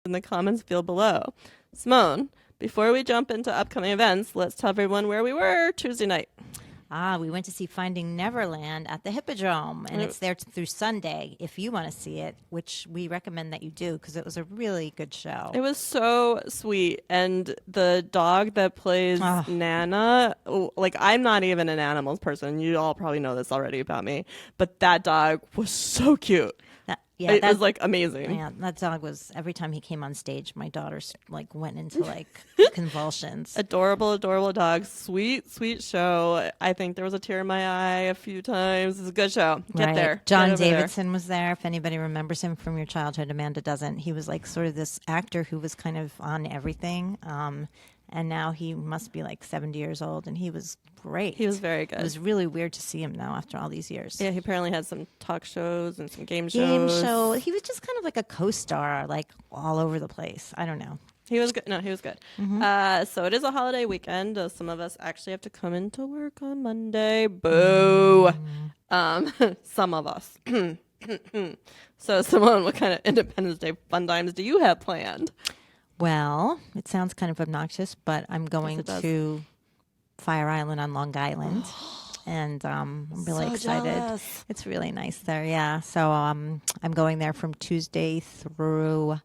in the comments field below. Simone, before we jump into upcoming events, let's tell everyone where we were Tuesday night. We went to see Finding Neverland at the Hippodrome, and it's there through Sunday if you want to see it, which we recommend that you do because it was a really good show. It was so sweet. And the dog that plays Nana, like, I'm not even an animals person. You all probably know this already about me, but that dog was so cute. It was like amazing. Yeah, that dog was, every time he came on stage, my daughters like went into like convulsions. Adorable, adorable dog. Sweet, sweet show. I think there was a tear in my eye a few times. It's a good show. Get there. John Davidson was there. If anybody remembers him from your childhood, Amanda doesn't. He was like sort of this actor who was kind of on everything. And now he must be like 70 years old, and he was great. He was very good. It was really weird to see him now after all these years. Yeah, he apparently had some talk shows and some game shows. He was just kind of like a co-star, like all over the place. I don't know. He was good. No, he was good. Mm-hmm. So it is a holiday weekend. Some of us actually have to come into work on Monday. Boo. Some of us. So, Simone, what kind of Independence Day fun times do you have planned? Well, it sounds kind of obnoxious, but I'm going to Fire Island on Long Island, and I'm really excited. Jealous. It's really nice there, yeah. So I'm going there from Tuesday through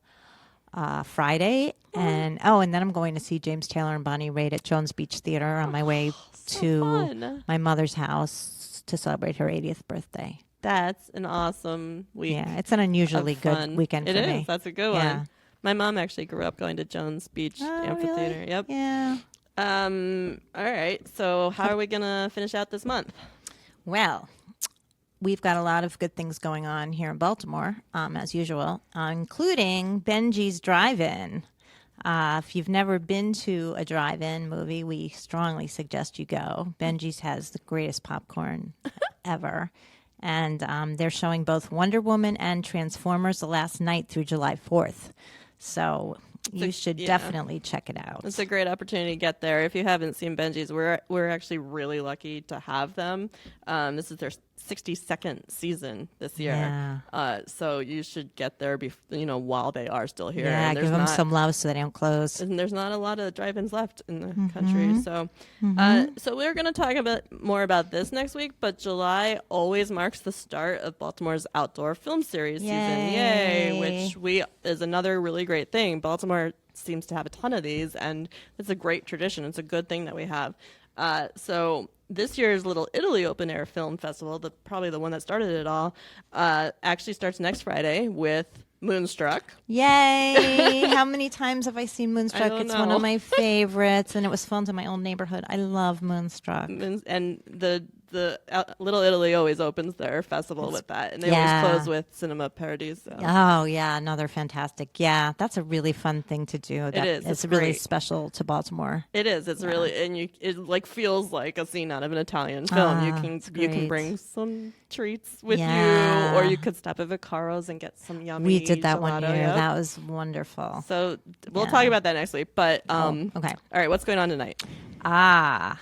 Friday, and then I'm going to see James Taylor and Bonnie Raitt at Jones Beach Theater on my way to my mother's house to celebrate her 80th birthday. That's an awesome week. Yeah, it's an unusually good weekend for me. It is. That's a good one. My mom actually grew up going to Jones Beach Amphitheater. Really? Yep. Yeah. All right. So how are we going to finish out this month? Well, we've got a lot of good things going on here in Baltimore, as usual, including Benji's Drive-In. If you've never been to a drive-in movie, we strongly suggest you go. Benji's has the greatest popcorn ever. And they're showing both Wonder Woman and Transformers the last night through July 4th. So you should definitely check it out. It's a great opportunity to get there. If you haven't seen Benji's, we're actually really lucky to have them. This is their 62nd season this year. Yeah. So you should get there while they are still here. Yeah, and give them some love so they don't close. And there's not a lot of drive-ins left in the country. So so we're going to talk more about this next week, but July always marks the start of Baltimore's outdoor film series season. Yay! Which is another really great thing. Baltimore seems to have a ton of these, and it's a great tradition. It's a good thing that we have. So this year's Little Italy Open Air Film Festival, probably the one that started it all, actually starts next Friday with Moonstruck. Yay! How many times have I seen Moonstruck? It's one of my favorites, and it was filmed in my old neighborhood. I love Moonstruck. And the Little Italy always opens their festival with that, and they always close with Cinema Paradiso. Oh yeah, another fantastic. Yeah, that's a really fun thing to do. It is. It's really special to Baltimore. It is. It's really, and it like feels like a scene out of an Italian film. You can bring some treats with you, or you could stop at Viccaro's and get some yummy. We did that gelato, one year. That was wonderful. So we'll talk about that next week. But okay. All right, what's going on tonight?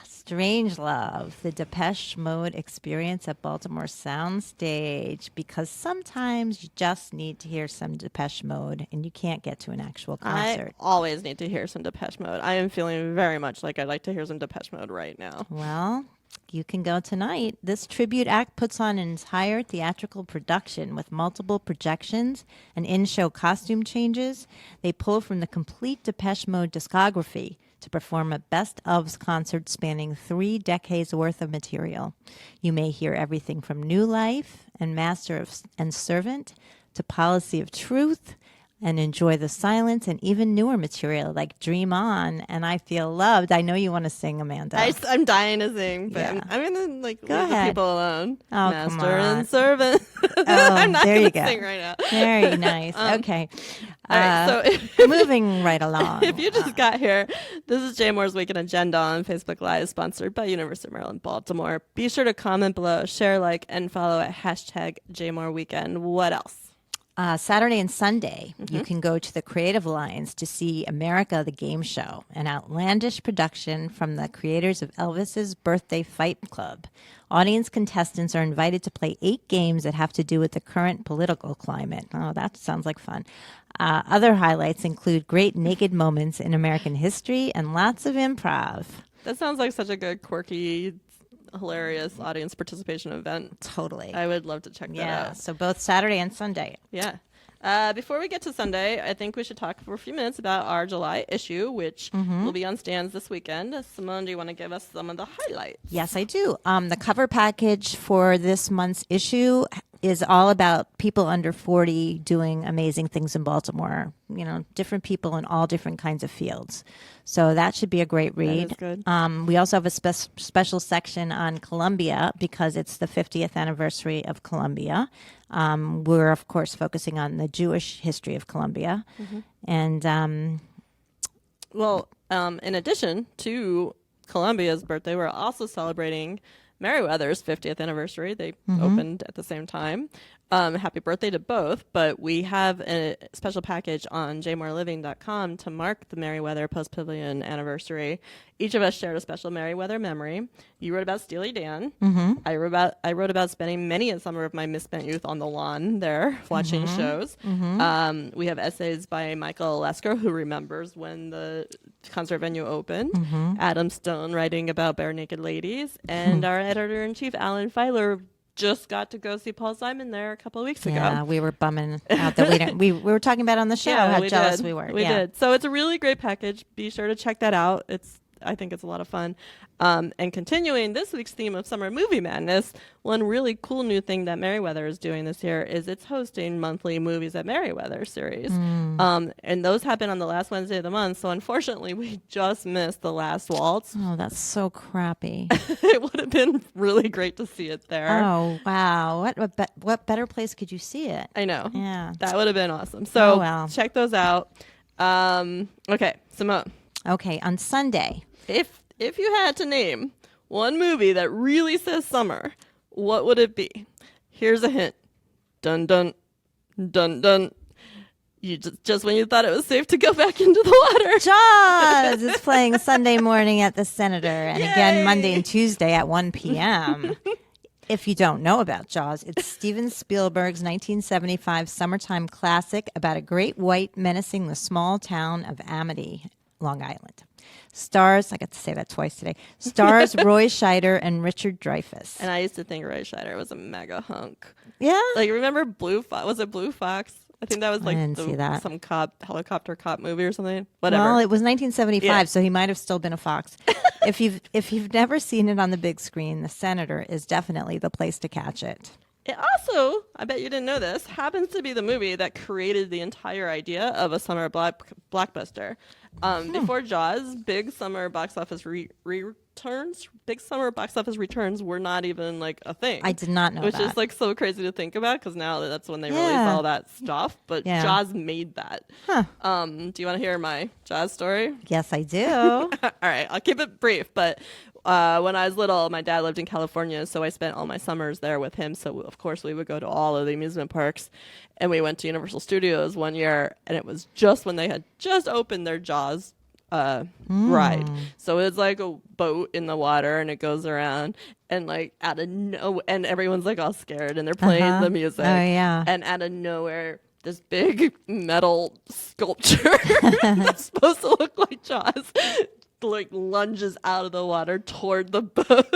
Strange Love, the Depeche Mode experience at Baltimore Soundstage, because sometimes you just need to hear some Depeche Mode and you can't get to an actual concert. I always need to hear some Depeche Mode. I am feeling very much like I'd like to hear some Depeche Mode right now. Well, you can go tonight. This tribute act puts on an entire theatrical production with multiple projections and in-show costume changes. They pull from the complete Depeche Mode discography to perform a best-ofs concert spanning 3 decades worth of material. You may hear everything from New Life and Master and Servant to Policy of Truth, and enjoy the silence and even newer material like Dream On and I Feel Loved. I know you want to sing, Amanda. I'm dying to sing, but I'm going to leave the people alone. Oh, Master and Servant. Oh, I'm not there you going go. to sing right now. Very nice. Okay. All right, so moving right along. If you just got here, this is Jmore's Weekend Agenda on Facebook Live, sponsored by University of Maryland, Baltimore. Be sure to comment below, share, like, and follow at #JMoreWeekend. What else? Saturday and Sunday, you can go to the Creative Alliance to see America the Game Show, an outlandish production from the creators of Elvis's Birthday Fight Club. Audience contestants are invited to play 8 games that have to do with the current political climate. Oh, that sounds like fun. Other highlights include great naked moments in American history and lots of improv. That sounds like such a good, quirky, hilarious audience participation event. Totally. I would love to check that out. So both Saturday and Sunday. Yeah. Before we get to Sunday, I think we should talk for a few minutes about our July issue, which will be on stands this weekend. Simone, do you want to give us some of the highlights? Yes, I do. The cover package for this month's issue is all about people under 40 doing amazing things in Baltimore. You know, different people in all different kinds of fields. So that should be a great read. That is good. We also have a special section on Columbia because it's the 50th anniversary of Columbia. We're, of course, focusing on the Jewish history of Columbia. And, in addition to Columbia's birthday, we're also celebrating Meriwether's 50th anniversary. They opened at the same time. Happy birthday to both, but we have a special package on jmoreliving.com to mark the Meriwether Post-Pavilion anniversary. Each of us shared a special Meriwether memory. You wrote about Steely Dan. I wrote about spending many a summer of my misspent youth on the lawn there watching shows. We have essays by Michael Lesker, who remembers when the concert venue opened. Adam Stone writing about Bare Naked Ladies. And our editor-in-chief, Alan Filer, just got to go see Paul Simon there a couple of weeks ago. Yeah, we were bumming out that we didn't. We were talking about on the show how jealous we were. We did. So it's a really great package. Be sure to check that out. I think it's a lot of fun. And continuing this week's theme of summer movie madness, one really cool new thing that Meriwether is doing this year is it's hosting monthly Movies at Meriwether series. And those happen on the last Wednesday of the month. So unfortunately, we just missed The Last Waltz. Oh, that's so crappy. It would have been really great to see it there. Oh, wow. What better place could you see it? I know. Yeah. That would have been awesome. So check those out. Okay, Simone. Okay, on Sunday. If you had to name one movie that really says summer, what would it be? Here's a hint. Dun dun dun dun. You just when you thought it was safe to go back into the water. Jaws is playing Sunday morning at the Senator, and again Monday and Tuesday at 1 p.m. If you don't know about Jaws, it's Steven Spielberg's 1975 summertime classic about a great white menacing the small town of Amity, Long Island. Stars, I got to say that twice today. Stars Roy Scheider and Richard Dreyfuss. And I used to think Roy Scheider was a mega hunk. Yeah? Like, remember Blue Fox? Was it Blue Fox? I think that was like some helicopter cop movie or something. Whatever. Well, it was 1975, so he might have still been a fox. If you've never seen it on the big screen, The Senator is definitely the place to catch it. It also, I bet you didn't know this, happens to be the movie that created the entire idea of a summer blockbuster. Before Jaws, big summer box office returns were not even like a thing. I did not know which that. Which is like so crazy to think about because now that's when they release all that stuff. But Jaws made that. Huh. Do you want to hear my Jaws story? Yes, I do. All right, I'll keep it brief, but when I was little, my dad lived in California, so I spent all my summers there with him. So, of course, we would go to all of the amusement parks. And we went to Universal Studios one year, and it was just when they had just opened their Jaws ride. So it's like a boat in the water, and it goes around, and like and everyone's like all scared, and they're playing the music. Oh, yeah. And out of nowhere, this big metal sculpture that's supposed to look like Jaws like lunges out of the water toward the boat.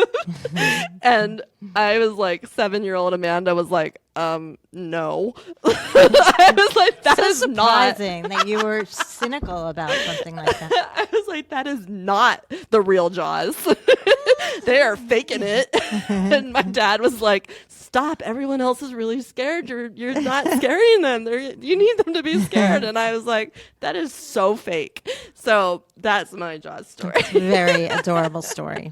And I was like 7-year-old Amanda was like, no. I was like, that is surprising that you were cynical about something like that. I was like, that is not the real Jaws. They are faking it. And my dad was like, stop, everyone else is really scared. You're not scaring them. You need them to be scared. And I was like, that is so fake. So that's my Jaws story. It's a very adorable story.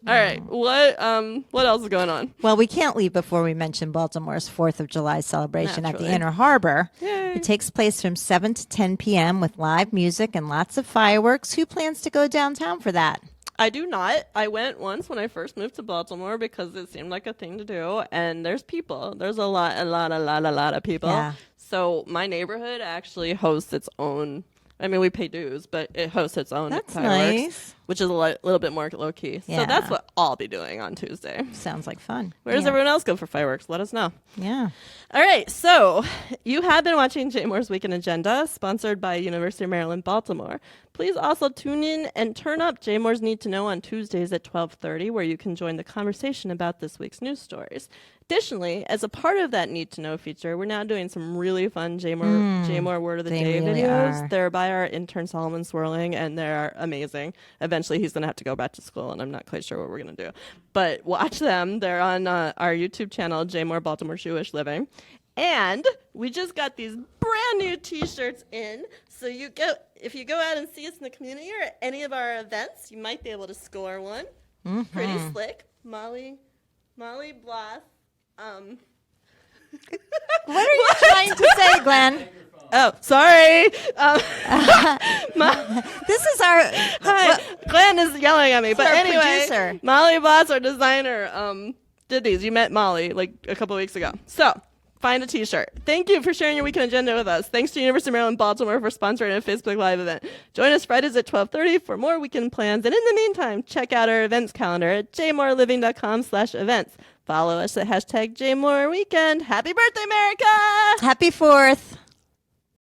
All right. What else is going on? Well, we can't leave before we mention Baltimore's 4th of July celebration at the Naturally. Inner Harbor. Yay. It takes place from 7 to 10 p.m. with live music and lots of fireworks. Who plans to go downtown for that? I do not. I went once when I first moved to Baltimore because it seemed like a thing to do. And there's people. There's a lot of people. Yeah. So my neighborhood actually hosts its own. I mean, we pay dues, but it hosts its own That's fireworks, nice. which is a little bit more low key. Yeah. So that's what I'll be doing on Tuesday. Sounds like fun. Where does everyone else go for fireworks? Let us know. Yeah. All right, so you have been watching Jmore's Weekend Agenda, sponsored by University of Maryland, Baltimore. Please also tune in and turn up Jmore's Need to Know on Tuesdays at 12:30, where you can join the conversation about this week's news stories. Additionally, as a part of that Need to Know feature, we're now doing some really fun Jmore Word of the Day really videos. are. They're by our intern Solomon Swirling, and they're amazing. Eventually, he's going to have to go back to school, and I'm not quite sure what we're going to do. But watch them. They're on our YouTube channel, Jmore Baltimore Jewish Living. And we just got these brand new T-shirts in. So if you go out and see us in the community or at any of our events, you might be able to score one. Pretty slick. Molly Bloss. What are you trying to say, Glenn? Oh, sorry. This is our Hi. Glenn is yelling at me. But our anyway, producer. Molly Bloss, our designer, did these. You met Molly like a couple weeks ago. So find a T-shirt. Thank you for sharing your weekend agenda with us. Thanks to University of Maryland, Baltimore for sponsoring a Facebook Live event. Join us Fridays at 12:30 for more weekend plans. And in the meantime, check out our events calendar at jmoreliving.com/events. Follow us at #JMoreWeekend. Happy birthday, America! Happy 4th.